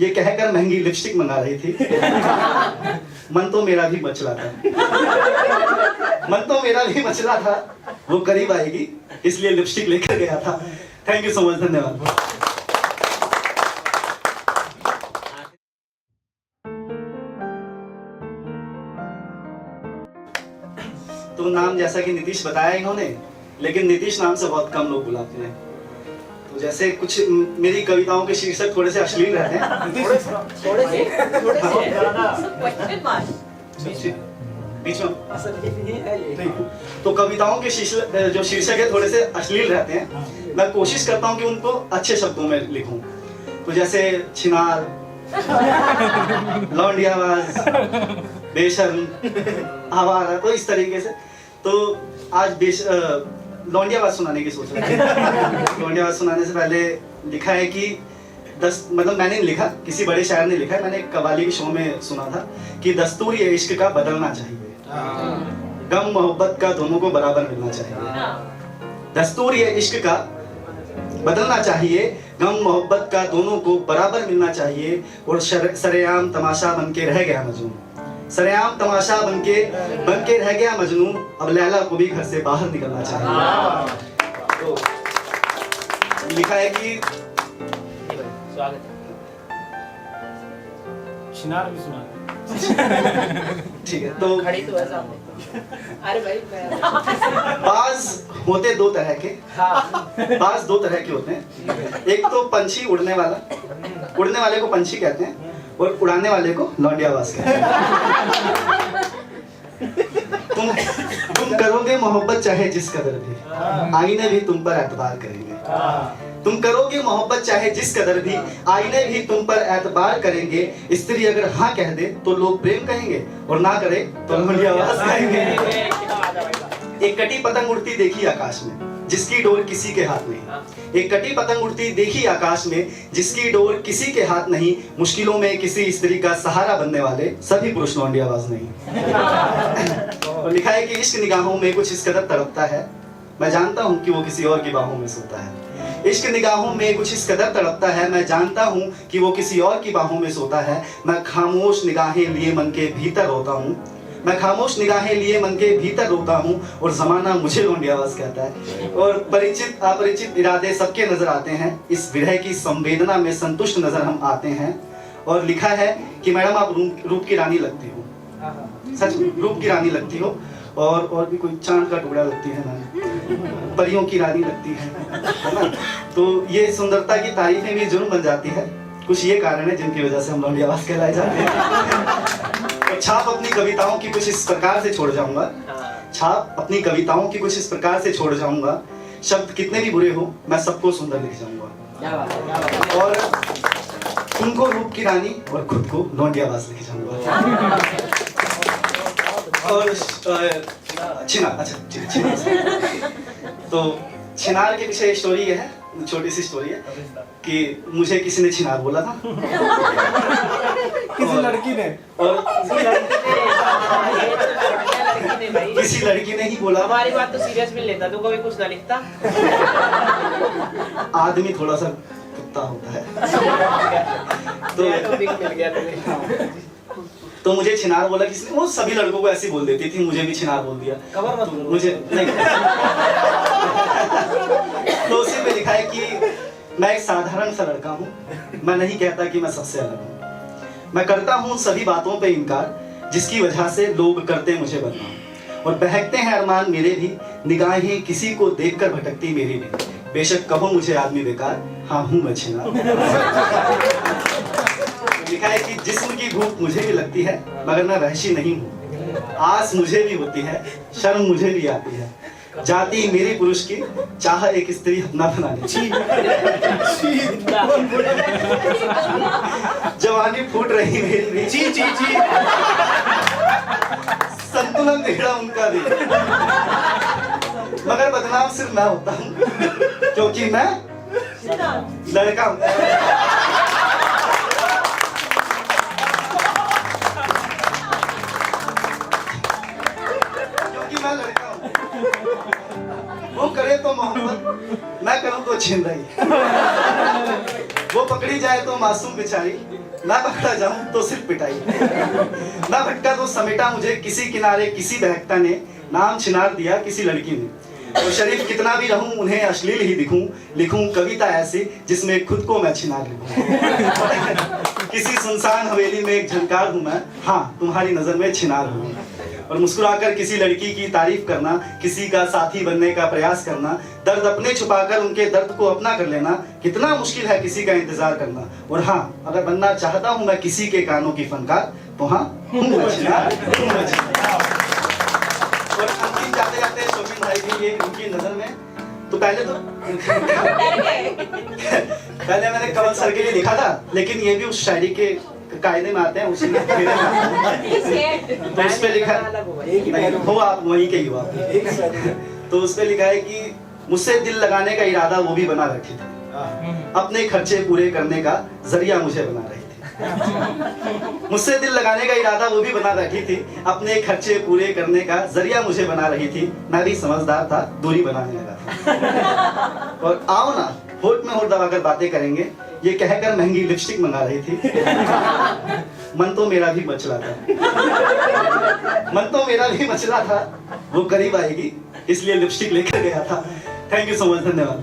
ये कहकर महंगी लिपस्टिक मंगा रही थी। मन तो मेरा भी मचला था, मन तो मेरा भी मचला था, वो करीब आएगी इसलिए लिपस्टिक लेकर गया था। थैंक यू सो मच, धन्यवाद। तो नाम जैसा कि नीतीश बताया इन्होंने, लेकिन नीतीश नाम से बहुत कम लोग बुलाते हैं। तो जैसे कुछ मेरी कविताओं के शीर्षक थोड़े से अश्लील रहते हैं, बीच में तो कविताओं के जो शीर्षक है थोड़े से अश्लील रहते हैं। मैं कोशिश करता हूँ कि उनको अच्छे शब्दों में लिखूं। तो जैसे छिनार, लौंडियाबाज, बेशर्म, आवारा, तो इस तरीके से। तो आज लौंडियाबाज सुनाने की सोच रहे थे। लौंडियाबाज सुनाने से पहले लिखा है कि मतलब मैंने नहीं लिखा, किसी बड़े शायर ने लिखा है, मैंने कव्वाली के शो में सुना था कि दस्तूर ये इश्क का बदलना चाहिए, गम मोहब्बत का दोनों को बराबर मिलना चाहिए। दस्तूर ये इश्क का बदलना चाहिए, गम मोहब्बत का दोनों को बराबर मिलना चाहिए। और सरेआम तमाशा बनके रह गया मजनू, सरेआम तमाशा बनके रह गया मजनू, अब लैला को भी घर से बाहर निकलना चाहिए। तो लिखा है कि स्वागत शिनार भी सुना ठीक है। तो खड़ी तो है सामने। अरे भाई बाज होते दो तरह के, बाज दो तरह के होते हैं। एक तो पंछी उड़ने वाला, उड़ने वाले को पंछी कहते हैं, और उड़ाने वाले को लौंडियाबाज कहते हैं। तुम करोगे मोहब्बत चाहे जिस कदर भी, आईने भी तुम पर एतबार करेंगे। तुम करोगे मोहब्बत चाहे जिस कदर भी, आईने भी तुम पर एतबार करेंगे। स्त्री अगर हाँ कह दे तो लोग प्रेम कहेंगे, और ना करे तो लौंडियाबाज कहेंगे। एक कटी पतंग उड़ती देखी आकाश में, जिसकी डोर किसी के हाथ नहीं। एक कटी पतंग उड़ती देखी आकाश में, जिसकी डोर किसी के हाथ नहीं। मुश्किलों में किसी स्त्री का सहारा बनने वाले सभी पुरुष लौंडियाबाज नहीं। और लिखा है कि इश्क निगाहों में कुछ इस कदर तड़पता है, मैं जानता हूँ कि वो किसी और की बाहों में सोता है। इश्क निगाहों में कुछ इस कदर तड़पता है, मैं जानता हूँ कि वो किसी और की बाहों में सोता है। मैं खामोश निगाहें लिए मन के भीतर रोता हूँ, मैं खामोश निगाहें लिए मन के भीतर रोता हूँ, और जमाना मुझे लौंडियाबाज कहता है। और परिचित अपरिचित इरादे सबके नजर आते हैं, इस विरह की संवेदना में संतुष्ट नजर हम आते हैं। और लिखा है कि मैडम आप रूप की रानी लगती हो, सच में रूप की रानी लगती हो, और भी कोई चांद का टुकड़ा लगती है, मैंने परियों की रानी लगती है ना। तो ये सुंदरता की तारीफें भी जुर्म बन जाती है। कुछ ये कारण है जिनकी वजह से हम लौंडियाबाज कहलाए जाते हैं। और छाप अपनी कविताओं की कुछ इस प्रकार से छोड़ जाऊंगा, छाप अपनी कविताओं की कुछ इस प्रकार से छोड़ जाऊंगा। शब्द कितने भी बुरे हो, मैं सबको सुंदर लिख जाऊंगा, और तुमको रूप की रानी और खुद को लौंडियाबाज लिख जाऊंगा। और छिनार, अच्छा छिनार। तो छिनार के पीछे स्टोरी ये है, छोटी सी स्टोरी है कि मुझे किसी ने छिनार बोला था। किसी लड़की ने, और किसी लड़की ने ही बोला। हमारी बात तो सीरियस भी लेता, तू कभी कुछ ना लिखता। आदमी थोड़ा सा कुत्ता होता है। तो मुझे छिनार बोला किसी ने, वो सभी लड़कों को ऐसे बोल देती थी, मुझे भी छिनार बोल दिया। खबर मत तो मुझे नहीं। तो उसी में लिखा है कि मैं एक साधारण सा लड़का हूँ, मैं नहीं कहता कि मैं सबसे अलग हूँ। मैं करता हूँ सभी बातों पे इनकार, जिसकी वजह से लोग करते मुझे बदनाम। और बहकते हैं अरमान मेरे भी, निगाहें किसी को देखकर भटकती मेरी भी। बेशक कहो मुझे आदमी बेकार, हाँ हूँ मैं छिनार। लिखा है कि जिस्म की भूख मुझे भी लगती है, मगर मैं वहशी नहीं हूँ। आस मुझे भी होती है, शर्म मुझे भी आती है। जाति मेरी पुरुष की, चाह एक स्त्री अपना बना ले। जवानी फूट रही मेरी भी, जी जी जी, संतुलन बिगड़ा उनका भी, मगर बदनाम सिर्फ मैं होता हूँ, क्योंकि मैं लड़का हूँ। वो करे तो मोहब्बत, मैं करूँ तो छीन रही। वो पकड़ी जाए तो मासूम बेचारी, ना पकड़ा जाऊं तो सिर्फ पिटाई। ना भटका तो समेटा मुझे किसी किनारे किसी बहकता ने, नाम छिनार दिया किसी लड़की ने। तो शरीफ कितना भी रहूं उन्हें अश्लील ही दिखूं, लिखूं कविता ऐसी जिसमें खुद को मैं छिनार लिखूं। किसी सुनसान हवेली में एक झनकार हूं मैं, हाँ तुम्हारी नजर में छिनार हूं। और मुस्कुराकर किसी लड़की की तारीफ करना, किसी का साथी बनने का प्रयास करना, दर्द अपने छुपाकर उनके दर्द को अपना कर लेना, कितना मुश्किल है किसी का इंतजार करना। और हाँ अगर बनना चाहता हूं मैं किसी के कानों की फनकार, तो हाँ हूं मैं छिनार, हूं मैं छिनार। और अंतिम जाते जाते शोभित भाई भी ये उनकी नजर में, तो पहले मैंने कमल सर के लिए लिखा था, लेकिन ये भी उस शायरी के कायदे में आते हैं, उसी में तो उस पे लिखा है, हो आप वहीं के ही हो आप। तो उस पे लिखा है कि मुझसे दिल लगाने का इरादा वो भी बना रखी थी, अपने खर्चे पूरे करने का जरिया मुझे बना रही थी। मुझसे दिल लगाने का इरादा वो भी बना रखी थी, अपने खर्चे पूरे करने का जरिया मुझे बना रही थी। मैं भी समझदार था, दूरी बनाने लगा था। और आओ ना होठ में होठ दबाकर बातें करेंगे, ये कहकर महंगी लिपस्टिक मंगा रही थी। मन तो मेरा भी मचला था, मन तो मेरा भी मचला था, वो करीब आएगी इसलिए लिपस्टिक लेकर गया था। थैंक यू सो मच, धन्यवाद।